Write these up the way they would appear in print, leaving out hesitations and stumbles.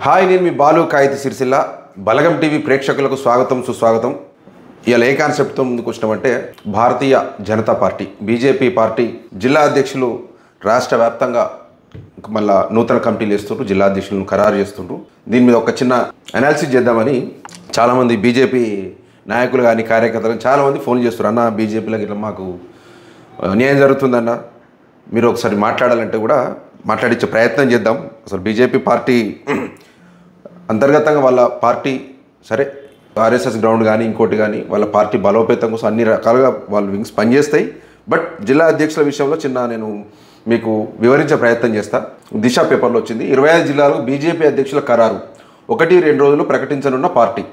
Hi, నేను మీ బాలు కాయితీ సిరిసిల్ల. బలగం TV ప్రేక్షకులకు స్వాగతం, సుస్వాగతం. ఇవాళ ఏ కాన్సెప్ట్తో ముందుకు వచ్చినామంటే, Bharatiya Janata party BJP party జిల్లా అధ్యక్షులు రాష్ట్ర వ్యాప్తంగా మళ్ళా నూతన కమిటీలు వేస్తుండ్రు, జిల్లా అధ్యక్షులను ఖరారు చేస్తుండ్రు. దీని మీద ఒక చిన్న అనాలిసిస్ చేద్దామని చాలామంది బీజేపీ నాయకులు కానీ కార్యకర్తలు చాలామంది ఫోన్ చేస్తారు. అన్న, బీజేపీలకు ఇట్లా మాకు అన్యాయం జరుగుతుందన్న, మీరు ఒకసారి మాట్లాడాలంటే కూడా మాట్లాడించే ప్రయత్నం చేద్దాం. అసలు బీజేపీ పార్టీ అంతర్గతంగా వాళ్ళ పార్టీ సరే ఆర్ఎస్ఎస్ గ్రౌండ్ కానీ ఇంకోటి కానీ వాళ్ళ పార్టీ బలోపేతం కోసం అన్ని రకాలుగా వాళ్ళు వింగ్స్ పనిచేస్తాయి. బట్ జిల్లా అధ్యక్షుల విషయంలో నేను మీకు వివరించే ప్రయత్నం చేస్తా. దిశ పేపర్లో వచ్చింది, 25 జిల్లాలకు బీజేపీ అధ్యక్షుల ఖరారు, 1-2 రోజులు ప్రకటించనున్న పార్టీ.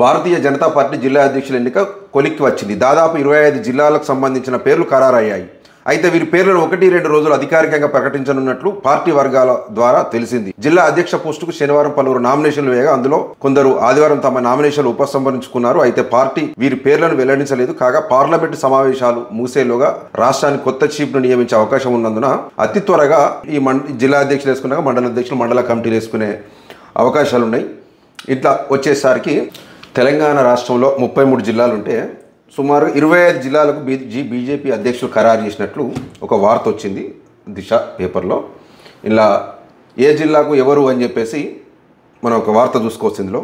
భారతీయ జనతా పార్టీ జిల్లా అధ్యక్షుల ఎన్నిక కొలిక్కి వచ్చింది. దాదాపు 25 జిల్లాలకు సంబంధించిన పేర్లు ఖరారయ్యాయి. అయితే వీరి పేర్లను 1-2 రోజులు అధికారికంగా ప్రకటించనున్నట్లు పార్టీ వర్గాల ద్వారా తెలిసింది. జిల్లా అధ్యక్ష పోస్టుకు శనివారం పలువురు నామినేషన్లు వేయగా అందులో కొందరు ఆదివారం తమ నామినేషన్లు ఉపసంహరించుకున్నారు. అయితే పార్టీ వీరి పేర్లను వెల్లడించలేదు. కాగా పార్లమెంటు సమావేశాలు ముగిసేలోగా రాష్ట్రానికి కొత్త చీఫ్ను నియమించే అవకాశం ఉన్నందున అతి త్వరగా ఈ జిల్లా అధ్యక్షులు వేసుకున్నాక మండల అధ్యక్షులు, మండల కమిటీలు వేసుకునే అవకాశాలు ఉన్నాయి. ఇట్లా వచ్చేసరికి తెలంగాణ రాష్ట్రంలో 33 జిల్లాలు ఉంటే సుమారు 25 జిల్లాలకు బీజేపీ అధ్యక్షులు ఖరారు చేసినట్లు ఒక వార్త వచ్చింది దిశ పేపర్లో. ఇలా ఏ జిల్లాకు ఎవరు అని చెప్పేసి మనం ఒక వార్త చూసుకోవచ్చు. ఇందులో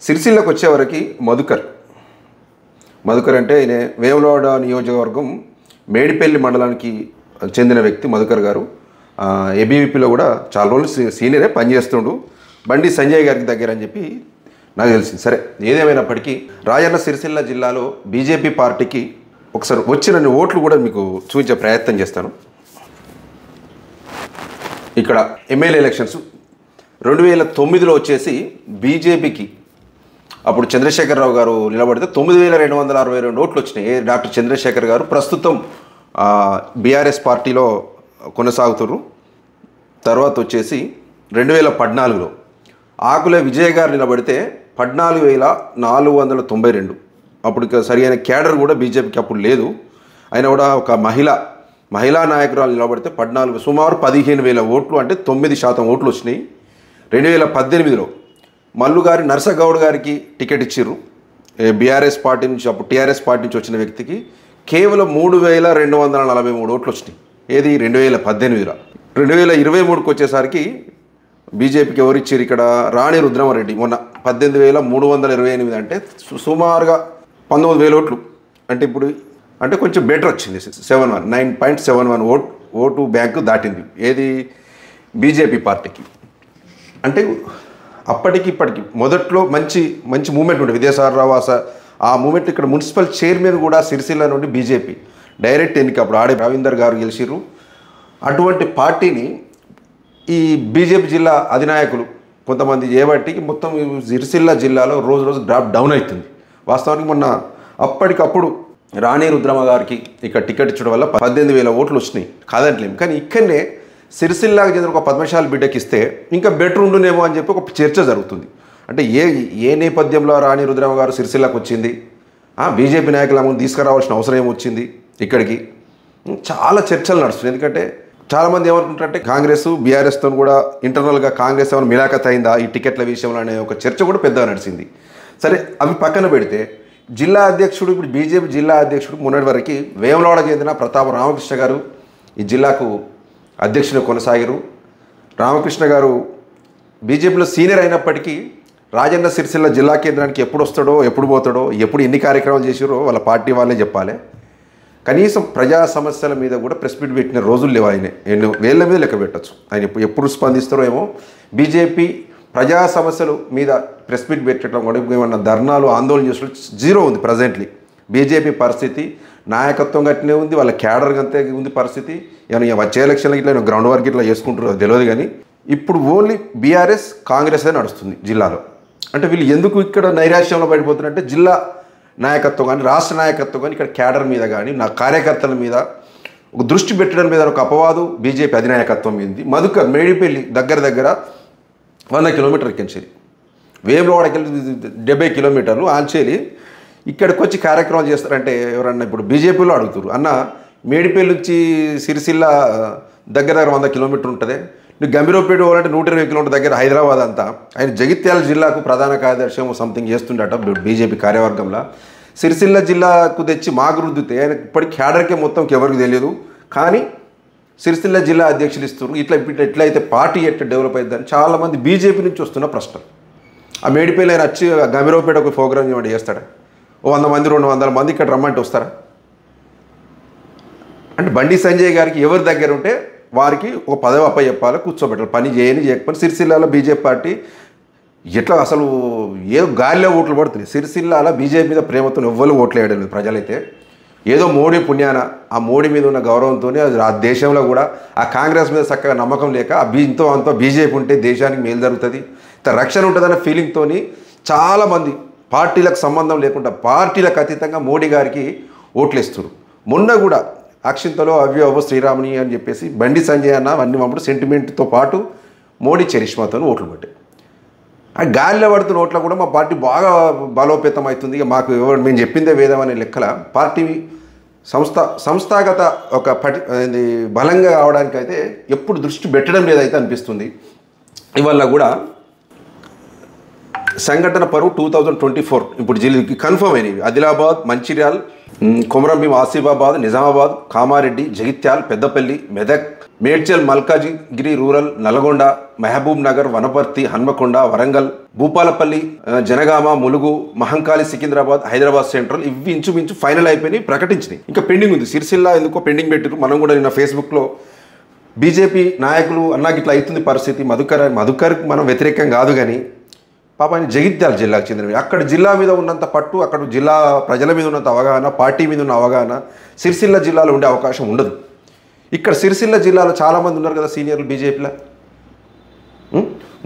సిరిసిల్లకు వచ్చేవరకు మధుకర్ అంటే ఈయన వేములవాడ నియోజకవర్గం మేడిపల్లి మండలానికి చెందిన వ్యక్తి మధుకర్ గారు. ఏబీవీపీలో కూడా చాలా రోజులు సీనియరే పనిచేస్తుండు. బండి సంజయ్ గారికి దగ్గర అని చెప్పి నాకు తెలిసింది. సరే, ఏదేమైనప్పటికీ రాజన్న సిరిసిల్ల జిల్లాలో బీజేపీ పార్టీకి ఒకసారి వచ్చిన ఓట్లు కూడా మీకు చూపించే ప్రయత్నం చేస్తాను. ఇక్కడ ఎమ్మెల్యే ఎలక్షన్స్ 2009లో వచ్చేసి బీజేపీకి అప్పుడు చంద్రశేఖరరావు గారు నిలబడితే 9262 ఓట్లు వచ్చినాయి. డాక్టర్ చంద్రశేఖర్ గారు ప్రస్తుతం బీఆర్ఎస్ పార్టీలో కొనసాగుతున్నారు. తర్వాత వచ్చేసి 2014లో ఆకుల విజయ్ గారు నిలబడితే 14,492. అప్పుడు సరైన క్యాడర్ కూడా బీజేపీకి అప్పుడు లేదు. అయినా కూడా ఒక మహిళా నాయకురాలు నిలబడితే సుమారు 15,000 ఓట్లు, అంటే 9% ఓట్లు వచ్చినాయి. 2018లో మల్లుగారి నర్సగౌడ్ గారికి టికెట్ ఇచ్చిర్రు. బీఆర్ఎస్ పార్టీ నుంచి, అప్పుడు టీఆర్ఎస్ పార్టీ నుంచి వచ్చిన వ్యక్తికి కేవలం 3,243 ఓట్లు వచ్చినాయి. ఏది 2018లో. 2023కి వచ్చేసరికి బీజేపీకి ఎవరు ఇచ్చారు? ఇక్కడ రాణి రుద్రమారెడ్డి మొన్న 18,328, అంటే సుమారుగా 19,000 ఓట్లు. అంటే ఇప్పుడు అంటే కొంచెం బెటర్ వచ్చింది. 9.71 ఓటు బ్యాంకు దాటింది. ఏది బీజేపీ పార్టీకి. అంటే అప్పటికి ఇప్పటికి మొదట్లో మంచి మూమెంట్ ఉండే విద్యాసాగరరావు ఆ మూమెంట్. ఇక్కడ మున్సిపల్ చైర్మన్ కూడా సిరిసిల్ల నుండి బీజేపీ డైరెక్ట్ ఎన్నిక, అప్పుడు ఆడే రవీందర్ గారు గెలిచిర్రు. అటువంటి పార్టీని ఈ బీజేపీ జిల్లా అధినాయకులు కొంతమంది చేయబట్టి మొత్తం సిరిసిల్ల జిల్లాలో రోజు డ్రాప్ డౌన్ అవుతుంది. వాస్తవానికి మొన్న అప్పటికప్పుడు రాణి రుద్రమ గారికి ఇక్కడ టికెట్ ఇచ్చడం వల్ల 18,000 ఓట్లు వచ్చినాయి, కాదంటలేము. కానీ ఇక్కడనే సిరిసిల్లాకి చెందిన ఒక పద్మశాలి బిడ్డకి ఇస్తే ఇంకా బెటర్ ఉండునేమో అని చెప్పి ఒక చర్చ జరుగుతుంది. అంటే ఏ నేపథ్యంలో రాణి రుద్రమ గారు సిరిసిల్లాకు వచ్చింది? బీజేపీ నాయకులను తీసుకురావాల్సిన అవసరం ఏమొచ్చింది ఇక్కడికి? చాలా చర్చలు నడుస్తున్నాయి. ఎందుకంటే చాలామంది ఏమనుకుంటారంటే కాంగ్రెస్ బీఆర్ఎస్తో కూడా ఇంటర్నల్గా కాంగ్రెస్ ఏమైనా మిలాఖత్ అయిందా ఈ టికెట్ల విషయంలో అనే ఒక చర్చ కూడా పెద్దగా నడిచింది. సరే, అవి పక్కన పెడితే జిల్లా అధ్యక్షుడు, ఇప్పుడు బీజేపీ జిల్లా అధ్యక్షుడు మొన్నటి వరకు వేములవాడ చెందిన ప్రతాప రామకృష్ణ గారు ఈ జిల్లాకు అధ్యక్షుడు కొనసాగారు. రామకృష్ణ గారు బీజేపీలో సీనియర్ అయినప్పటికీ రాజన్న సిరిసిల్ల జిల్లా కేంద్రానికి ఎప్పుడు వస్తాడో, ఎప్పుడు పోతాడో, ఎప్పుడు ఎన్ని కార్యక్రమాలు చేసారో వాళ్ళ పార్టీ వాళ్ళే చెప్పాలి. కనీసం ప్రజా సమస్యల మీద కూడా ప్రెస్ మీట్ పెట్టిన రోజులు లేవు. ఆయన వేళ్ళ మీద లెక్క పెట్టచ్చు. ఆయన ఎప్పుడు స్పందిస్తారో ఏమో. బీజేపీ ప్రజా సమస్యల మీద ప్రెస్ మీట్ పెట్టడం కూడా ఏమన్నా ధర్నాలు, ఆందోళన చేసిన జీరో ఉంది ప్రజెంట్లీ. బీజేపీ పరిస్థితి నాయకత్వం గట్టినే ఉంది, వాళ్ళ క్యాడర్ అంతే ఉంది పరిస్థితి. ఏమైనా వచ్చే ఎలక్షన్లకి ఇట్లా గ్రౌండ్ వర్క్ ఇట్లా చేసుకుంటారో తెలియదు. కానీ ఇప్పుడు ఓన్లీ బీఆర్ఎస్ కాంగ్రెస్ అదే నడుస్తుంది జిల్లాలో. అంటే వీళ్ళు ఎందుకు ఇక్కడ నైరాశ్యంలో పడిపోతున్నారంటే జిల్లా నాయకత్వం కానీ రాష్ట్ర నాయకత్వం కానీ ఇక్కడ క్యాడర్ మీద కానీ నా కార్యకర్తల మీద ఒక దృష్టి పెట్టడం మీద ఒక అపవాదు బీజేపీ అధినాయకత్వం మీద. మధుకర్ మేడిపల్లి దగ్గర 100 కిలోమీటర్లు కించేది, వేములవాడకి 70 కిలోమీటర్లు ఆంచేలి. ఇక్కడికి వచ్చి కార్యక్రమాలు చేస్తారంటే ఎవరన్నా ఇప్పుడు బీజేపీలో అడుగుతారు, అన్న మేడిపల్లి నుంచి సిరిసిల్ల దగ్గర 100 కిలోమీటర్లు ఉంటుంది, నువ్వు గంభీరపేట పోవాలంటే 120 కిలోమీటర్ దగ్గర హైదరాబాద్ అంతా. ఆయన జగిత్యాల జిల్లాకు ప్రధాన కార్యదర్శి ఏమో సంథింగ్ చేస్తుండట బీజేపీ కార్యవర్గంలో. సిరిసిల్ల జిల్లాకు తెచ్చి మాకు రుద్దితే ఆయన ఇప్పటికి క్యాడర్కే మొత్తం ఎవరికి తెలియదు. కానీ సిరిసిల్ల జిల్లా అధ్యక్షులు ఇస్తున్నారు. ఎట్లయితే పార్టీ ఎట్లా డెవలప్ అవుతుందని చాలామంది బీజేపీ నుంచి వస్తున్న ప్రశ్న. ఆ మేడిపల్లి ఆయన వచ్చి గంభీరపేట ఒక ప్రోగ్రామ్ ఏమంటే చేస్తాడా? 100 మంది 200 మంది ఇక్కడ రమ్మంటే వస్తారా? అంటే బండి సంజయ్ గారికి ఎవరి దగ్గర ఉంటే వారికి ఒక పదవి అప్ప చెప్పాలి, కూర్చోబెట్టాలి. పని చేయకపోతే సిరిసిల్లాలో బీజేపీ పార్టీ ఎట్లా అసలు ఏదో గాలిలో ఓట్లు పడుతుంది. సిరిసిల్లాలో బీజేపీ మీద ప్రేమతో ఎవ్వరు ఓట్లు వేయడం లేదు. ప్రజలైతే ఏదో మోడీ పుణ్యాన ఆ మోడీ మీద ఉన్న గౌరవంతో ఆ దేశంలో కూడా ఆ కాంగ్రెస్ మీద చక్కగా నమ్మకం లేక అంతో బీజేపీ ఉంటే దేశానికి మేలు జరుగుతుంది, రక్షణ ఉంటుందన్న ఫీలింగ్తో చాలామంది పార్టీలకు సంబంధం లేకుండా పార్టీలకు అతీతంగా మోడీ గారికి ఓట్లు వేస్తారు. మొన్న కూడా అక్షింతలో అవ్యవ శ్రీరాముని అని చెప్పేసి బండి సంజయ్ అన్న అన్ని పంపుడు సెంటిమెంట్తో పాటు మోడీ చరిష్మాతో ఓట్లు పట్టాయి. ఆ గాలిలో పడుతున్న ఓట్ల కూడా మా పార్టీ బాగా బలోపేతం అవుతుంది. ఇక మాకు మేము చెప్పిందే వేదం అనే లెక్కల పార్టీ సంస్థాగత ఒక బలంగా అవడానికి అయితే ఎప్పుడు దృష్టి పెట్టడం లేదైతే అనిపిస్తుంది. ఇవల్ల కూడా సంఘటన పరువు 2024 ఇప్పుడు జిల్లాకి కన్ఫర్మ్ అయినవి. ఆదిలాబాద్, మంచిర్యాల్, కొమరంభీం, ఆసిఫాబాద్, నిజామాబాద్, కామారెడ్డి, జగిత్యాల్, పెద్దపల్లి, మెదక్, మేడ్చల్, మల్కాజిగిరి రూరల్, నల్గొండ, మహబూబ్ నగర్, వనపర్తి, హన్మకొండ, వరంగల్, భూపాలపల్లి, జనగామ, ములుగు, మహంకాళి, సికింద్రాబాద్, హైదరాబాద్ సెంట్రల్ ఇవి ఇంచుమించు ఫైనల్ అయిపోయి ప్రకటించినాయి. ఇంకా పెండింగ్ ఉంది. సిరిసిల్ల ఎందుకో పెండింగ్ పెట్టారు. మనం కూడా నిన్న ఫేస్బుక్లో బీజేపీ నాయకులు అన్నాకి ఇట్లా అవుతుంది పరిస్థితి, మధుకర్కి మనం వ్యతిరేకం కాదు, కానీ పాప ఆయన జగిత్యాల జిల్లాకు చెందినవి. అక్కడ జిల్లా మీద ఉన్నంత పట్టు, అక్కడ జిల్లా ప్రజల మీద ఉన్నంత అవగాహన, పార్టీ మీద ఉన్న అవగాహన సిరిసిల్ల జిల్లాలో ఉండే అవకాశం ఉండదు. ఇక్కడ సిరిసిల్ల జిల్లాలో చాలామంది ఉన్నారు కదా సీనియర్లు బీజేపీలో.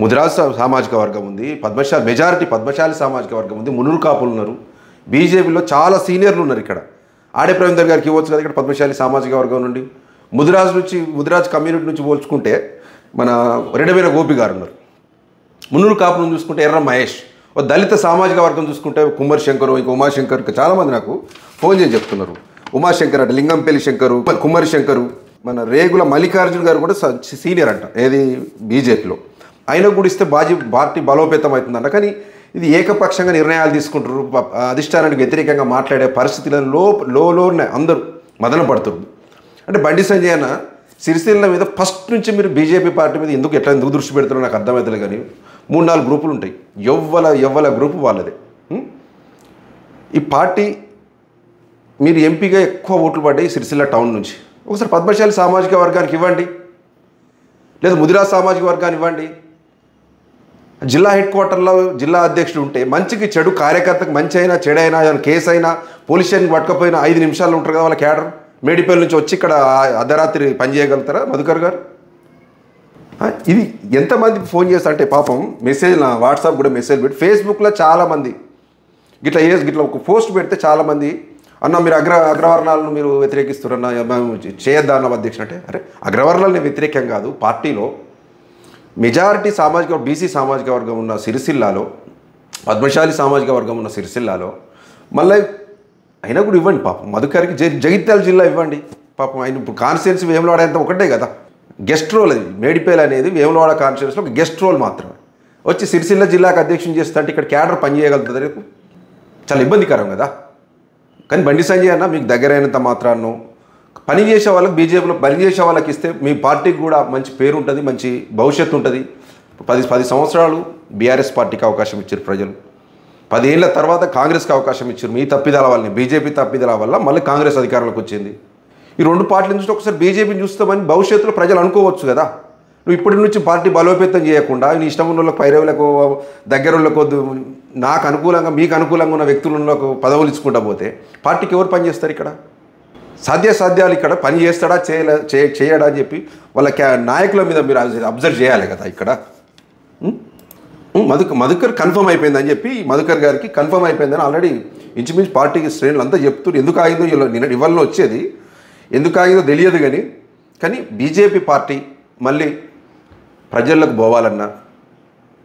ముదిరాజ్ సామాజిక వర్గం ఉంది, మెజారిటీ పద్మశాలి సామాజిక వర్గం ఉంది, మునురు కాపులు ఉన్నారు. బీజేపీలో చాలా సీనియర్లు ఉన్నారు. ఇక్కడ ఆడే ప్రవీణ్ గారికి ఇవ్వచ్చు కదా ఇక్కడ పద్మశాలి సామాజిక వర్గం నుండి. ముదిరాజ్ కమ్యూనిటీ నుంచి పోల్చుకుంటే మన రెడ్డవేర గోపి గారు ఉన్నారు. మున్నూరు కాపులను చూసుకుంటే ఎర్ర మహేష్, ఓ దళిత సామాజిక వర్గం చూసుకుంటే కుమ్మరి శంకరు, ఇంకా ఉమాశంకర్, ఇంకా చాలామంది నాకు ఫోన్ చేసి చెప్తున్నారు. ఉమాశంకర్ అంటే లింగంపల్లి శంకరు, కుమ్మరి శంకరు, మన రేగుల మల్లికార్జున గారు కూడా సీనియర్ అంట ఏది బీజేపీలో. అయినా కూడా ఇస్తే పార్టీ బలోపేతం అవుతుందంట. కానీ ఇది ఏకపక్షంగా నిర్ణయాలు తీసుకుంటారు, అధిష్టానానికి వ్యతిరేకంగా మాట్లాడే పరిస్థితులలో లోనే అందరూ మదన పడుతున్నారు. అంటే బండి సంజయ్ అన్న సిరిసిల్ల మీద ఫస్ట్ నుంచి మీరు బీజేపీ పార్టీ మీద ఎందుకు దృష్టి పెడతారో నాకు అర్థమవుతుంది. కానీ 3-4 గ్రూపులు ఉంటాయి, ఎవ్వల గ్రూపు వాళ్ళదే. ఈ పార్టీ మీరు ఎంపీగా ఎక్కువ ఓట్లు పడ్డాయి సిరిసిల్ల టౌన్ నుంచి. ఒకసారి పద్మశాలి సామాజిక వర్గానికి ఇవ్వండి, లేదా ముదిరాజ్ సామాజిక వర్గానికి ఇవ్వండి. జిల్లా హెడ్ క్వార్టర్లో జిల్లా అధ్యక్షుడు ఉంటే మంచికి చెడు కార్యకర్తకు మంచి అయినా చెడైనా కేసు అయినా పోలీస్ స్టేషన్కి పట్టుకపోయినా 5 నిమిషాలు ఉంటారు కదా వాళ్ళ క్యాడర్. మేడిపల్లి నుంచి వచ్చి ఇక్కడ అర్ధరాత్రి పనిచేయగలుగుతారా మధుకర్ గారు? ఇది ఎంతమంది ఫోన్ చేస్తా అంటే పాపం మెసేజ్ నా వాట్సాప్ కూడా మెసేజ్ పెట్టి ఫేస్బుక్లో చాలామంది గిట్లా ఒక పోస్ట్ పెడితే చాలామంది అన్న మీరు అగ్రవర్ణాలను మీరు వ్యతిరేకిస్తారన్న చేయొద్దా అన్న అధ్యక్షుడు అంటే, అరే అగ్రవర్ణాలని వ్యతిరేకం కాదు, పార్టీలో మెజారిటీ సామాజిక బీసీ సామాజిక వర్గం ఉన్న సిరిసిల్లాలో, పద్మశాలి సామాజిక వర్గం ఉన్న సిరిసిల్లాలో మళ్ళీ అయినా కూడా ఇవ్వండి. పాపం మధుకర్కి జగిత్యాల జిల్లా ఇవ్వండి. పాపం ఆయన ఇప్పుడు కాన్స్టిట్యున్సీ వేములవాడ అంతా ఒకటే కదా, గెస్ట్ రోల్ అది. మేడిపేల్ అనేది వేములవాడ కాన్స్టిట్యున్సీలో ఒక గెస్ట్ రోల్ మాత్రమే. వచ్చి సిరిసిల్ల జిల్లాకు అధ్యక్షుని చేస్తే అంటే ఇక్కడ క్యాడర్ పనిచేయగలుగుతుంది రేపు? చాలా ఇబ్బందికరం కదా. కానీ బండి సంజయ్ అన్న మీకు దగ్గరైనంత మాత్రాన్ని పనిచేసే వాళ్ళకి, బీజేపీలో పనిచేసే వాళ్ళకి ఇస్తే మీ పార్టీకి కూడా మంచి పేరు ఉంటుంది, మంచి భవిష్యత్తు ఉంటుంది. 10 సంవత్సరాలు బీఆర్ఎస్ పార్టీకి అవకాశం ఇచ్చారు ప్రజలు, 10 ఏళ్ల తర్వాత కాంగ్రెస్కి అవకాశం ఇచ్చారు. మీ తప్పిదాల వల్ల, బీజేపీ తప్పిదాల వల్ల మళ్ళీ కాంగ్రెస్ అధికారంలోకి వచ్చింది. ఈ 2 పార్టీల నుంచి ఒకసారి బీజేపీని చూస్తామని భవిష్యత్తులో ప్రజలు అనుకోవచ్చు కదా. నువ్వు ఇప్పటి నుంచి పార్టీ బలోపేతం చేయకుండా నీ ఇష్టం ఉన్న వాళ్ళకు, పైరవులకు, దగ్గరలకు, నాకు అనుకూలంగా మీకు అనుకూలంగా ఉన్న వ్యక్తులకు పదవులు ఇచ్చుకుంటా పోతే పార్టీకి ఎవరు పనిచేస్తారు? ఇక్కడ సాధ్యాలు ఇక్కడ పని చేస్తాడా చేయడా అని చెప్పి వాళ్ళ నాయకుల మీద మీరు అబ్జర్వ్ చేయాలి కదా. ఇక్కడ మధుకర్ కన్ఫర్మ్ అయిపోయిందని చెప్పి మధుకర్ గారికి కన్ఫర్మ్ అయిపోయిందని ఆల్రెడీ ఇంచుమించు పార్టీకి శ్రేణులు అంతా చెప్తున్నారు. ఎందుకు ఆగిందో ఇవాళ వచ్చేది, ఎందుకు ఆగిందో తెలియదు. కానీ బీజేపీ పార్టీ మళ్ళీ ప్రజలకు పోవాలన్నా,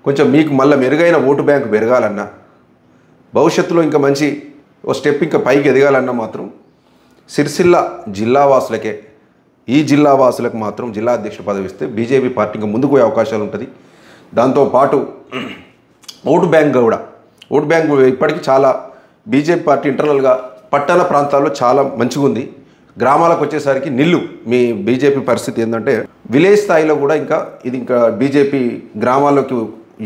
కొంచెం మీకు మళ్ళీ మెరుగైన ఓటు బ్యాంకు పెరగాలన్నా, భవిష్యత్తులో ఇంకా మంచి ఓ స్టెప్ ఇంకా పైకి ఎదగాలన్నా మాత్రం సిరిసిల్ల జిల్లా వాసులకే ఈ జిల్లా వాసులకు మాత్రం జిల్లా అధ్యక్షుడు పదవి ఇస్తే బీజేపీ పార్టీ ఇంకా ముందుకు పోయే అవకాశాలు ఉంటుంది. దాంతోపాటు ఓటు బ్యాంక్ కూడా ఇప్పటికీ చాలా బీజేపీ పార్టీ ఇంటర్నల్గా పట్టణ ప్రాంతాల్లో చాలా మంచిగా ఉంది. గ్రామాలకు వచ్చేసరికి నిల్లు. మీ బీజేపీ పరిస్థితి ఏంటంటే విలేజ్ స్థాయిలో కూడా ఇంకా బీజేపీ గ్రామాల్లోకి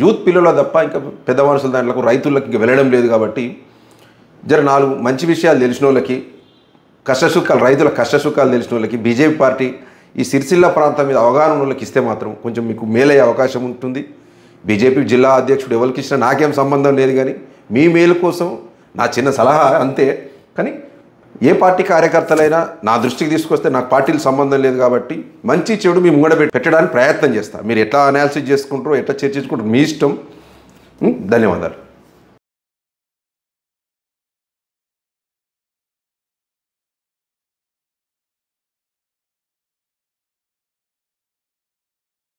యూత్ పిల్లల తప్ప ఇంకా పెద్ద మనుషుల దాంట్లోకి రైతులకు ఇంకా వెళ్ళడం లేదు. కాబట్టి జర 4 మంచి విషయాలు తెలిసిన వాళ్ళకి, రైతుల కష్టసుఖాలు తెలిసిన వాళ్ళకి బీజేపీ పార్టీ ఈ సిరిసిల్ల ప్రాంతం మీద అవగాహన వాళ్ళకి ఇస్తే మాత్రం కొంచెం మీకు మేలయ్యే అవకాశం ఉంటుంది. బీజేపీ జిల్లా అధ్యక్షుడు ఎవరికి ఇచ్చినా నాకేం సంబంధం లేదు, కానీ మీ మేలు కోసం నా చిన్న సలహా అంతే. కానీ ఏ పార్టీ కార్యకర్తలైనా నా దృష్టికి తీసుకొస్తే నాకు పార్టీలు సంబంధం లేదు. కాబట్టి మంచి చెడు మీ ముంగడ పెట్టడానికి ప్రయత్నం చేస్తా. మీరు ఎట్లా అనాలిసిస్ చేసుకుంటారో, ఎట్లా చర్చించుకుంటారో మీ ఇష్టం. ధన్యవాదాలు.